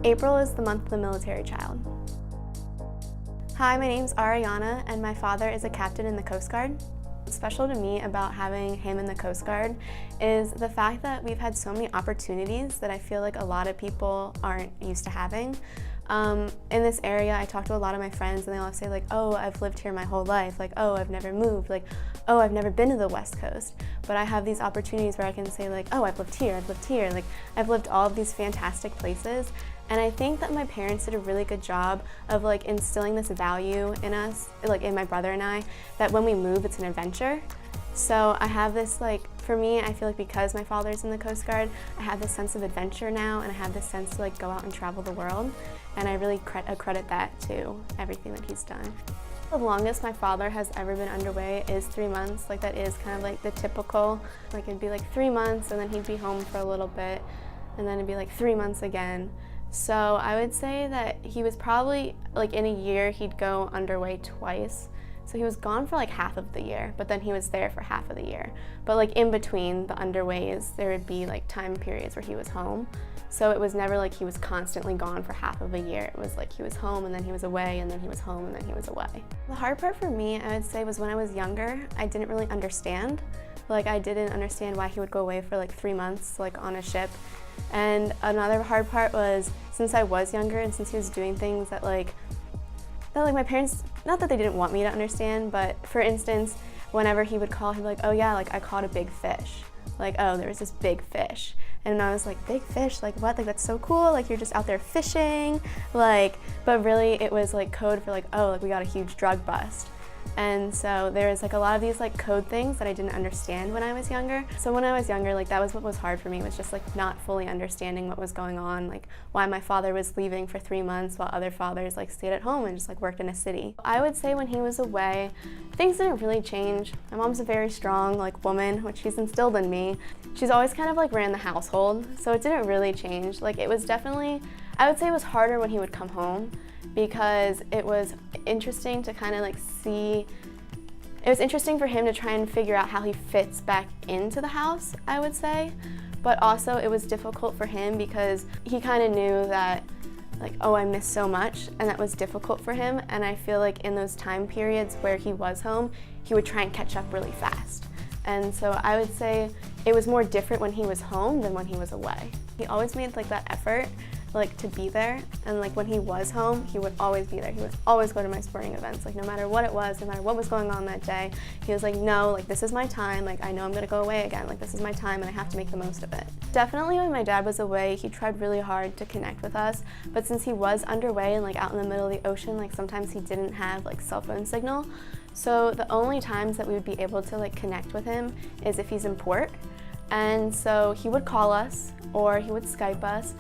April is the month of the military child. Hi, my name's Ariana, and my father is a captain in the Coast Guard. What's special to me about having him in the Coast Guard is the fact that we've had so many opportunities that I feel like a lot of people aren't used to having. In this area, I talk to a lot of my friends and they all say like, oh, I've lived here my whole life, like, oh, I've never moved, like, oh, I've never been to the West Coast. But I have these opportunities where I can say like, oh, I've lived here, like, I've lived all of these fantastic places. And I think that my parents did a really good job of like instilling this value in us, like in my brother and I, that when we move, it's an adventure. So I have this like, for me, I feel like because my father's in the Coast Guard, I have this sense of adventure now, and I have this sense to like go out and travel the world. And I really credit that to everything that he's done. The longest my father has ever been underway is 3 months. Like that is kind of like the typical, like it'd be like 3 months and then he'd be home for a little bit and then it'd be like 3 months again. So I would say that he was probably like in a year he'd go underway twice. So he was gone for like half of the year, but then he was there for half of the year. But like in between the underways, there would be like time periods where he was home. So it was never like he was constantly gone for half of a year. It was like he was home and then he was away and then he was home and then he was away. The hard part for me, I would say, was when I was younger, I didn't really understand. Like I didn't understand why he would go away for like 3 months like on a ship. And another hard part was since I was younger and since he was doing things that like my parents, not that they didn't want me to understand, but for instance, whenever he would call, he'd be like, oh yeah, like I caught a big fish. Like, oh, there was this big fish. And I was like, big fish? Like what? Like that's so cool. Like you're just out there fishing. Like, but really it was like code for like, oh, like we got a huge drug bust. And so there was like a lot of these like code things that I didn't understand when I was younger. So when I was younger, like that was what was hard for me, was just like not fully understanding what was going on, like why my father was leaving for 3 months while other fathers like stayed at home and just like worked in a city. I would say when he was away, things didn't really change. My mom's a very strong like woman, which she's instilled in me. She's always kind of like ran the household, so it didn't really change. Like it was definitely, I would say it was harder when he would come home, because it was interesting to kind of like see, it was interesting for him to try and figure out how he fits back into the house, I would say. But also it was difficult for him because he kind of knew that like, oh, I miss so much, and that was difficult for him. And I feel like in those time periods where he was home, he would try and catch up really fast. And so I would say it was more different when he was home than when he was away. He always made like that effort like to be there, and like when he was home, he would always be there. He would always go to my sporting events, like no matter what it was, no matter what was going on that day. He was like, no, like this is my time, like I know I'm gonna go away again, like this is my time and I have to make the most of it. Definitely when my dad was away, he tried really hard to connect with us, but since he was underway and like out in the middle of the ocean, like sometimes he didn't have like cell phone signal. So the only times that we would be able to like connect with him is if he's in port. And so he would call us or he would Skype us.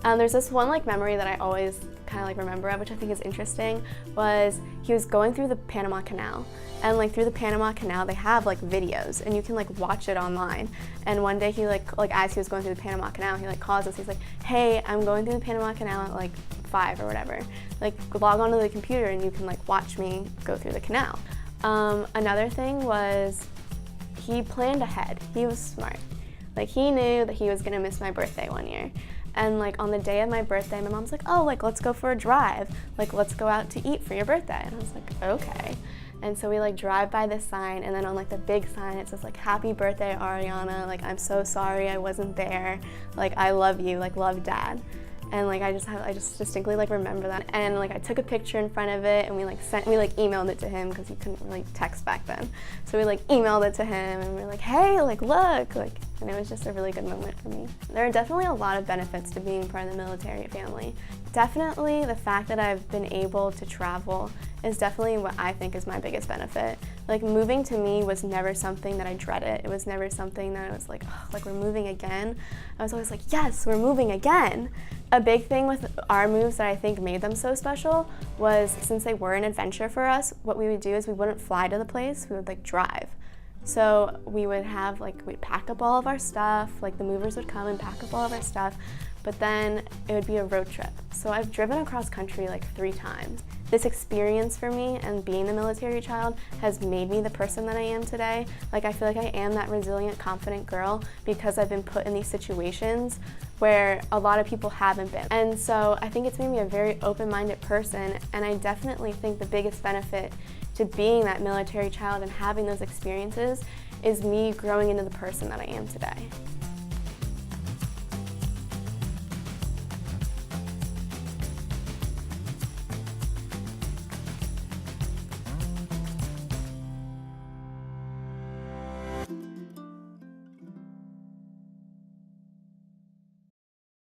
There's this one like memory that I always kind of like remember of, which I think is interesting, was he was going through the Panama Canal, and like through the Panama Canal they have like videos and you can like watch it online. And one day he like as he was going through the Panama Canal, he like calls us, he's like, hey, I'm going through the Panama Canal at like 5 or whatever, like log onto the computer and you can like watch me go through the canal. Another thing was he planned ahead. He was smart. Like he knew that he was gonna miss my birthday one year. And like on the day of my birthday, my mom's like, oh, like let's go for a drive. Like let's go out to eat for your birthday. And I was like, okay. And so we like drive by this sign, and then on like the big sign it says like, happy birthday, Ariana. Like I'm so sorry I wasn't there. Like I love you, like love dad. And like I just distinctly like remember that. And like I took a picture in front of it and we emailed it to him because he couldn't really text back then. So we like emailed it to him and we were like, hey, like look, like, and it was just a really good moment for me. There are definitely a lot of benefits to being part of the military family. Definitely the fact that I've been able to travel is definitely what I think is my biggest benefit. Like moving to me was never something that I dreaded. It was never something that I was like, oh, like we're moving again. I was always like, yes, we're moving again. A big thing with our moves that I think made them so special was, since they were an adventure for us, what we would do is we wouldn't fly to the place, we would like drive. So we would have we'd pack up all of our stuff, like the movers would come and pack up all of our stuff, but then it would be a road trip. So I've driven across country like 3 times. This experience for me and being a military child has made me the person that I am today. Like I feel like I am that resilient, confident girl because I've been put in these situations where a lot of people haven't been. And so I think it's made me a very open-minded person, and I definitely think the biggest benefit to being that military child and having those experiences is me growing into the person that I am today.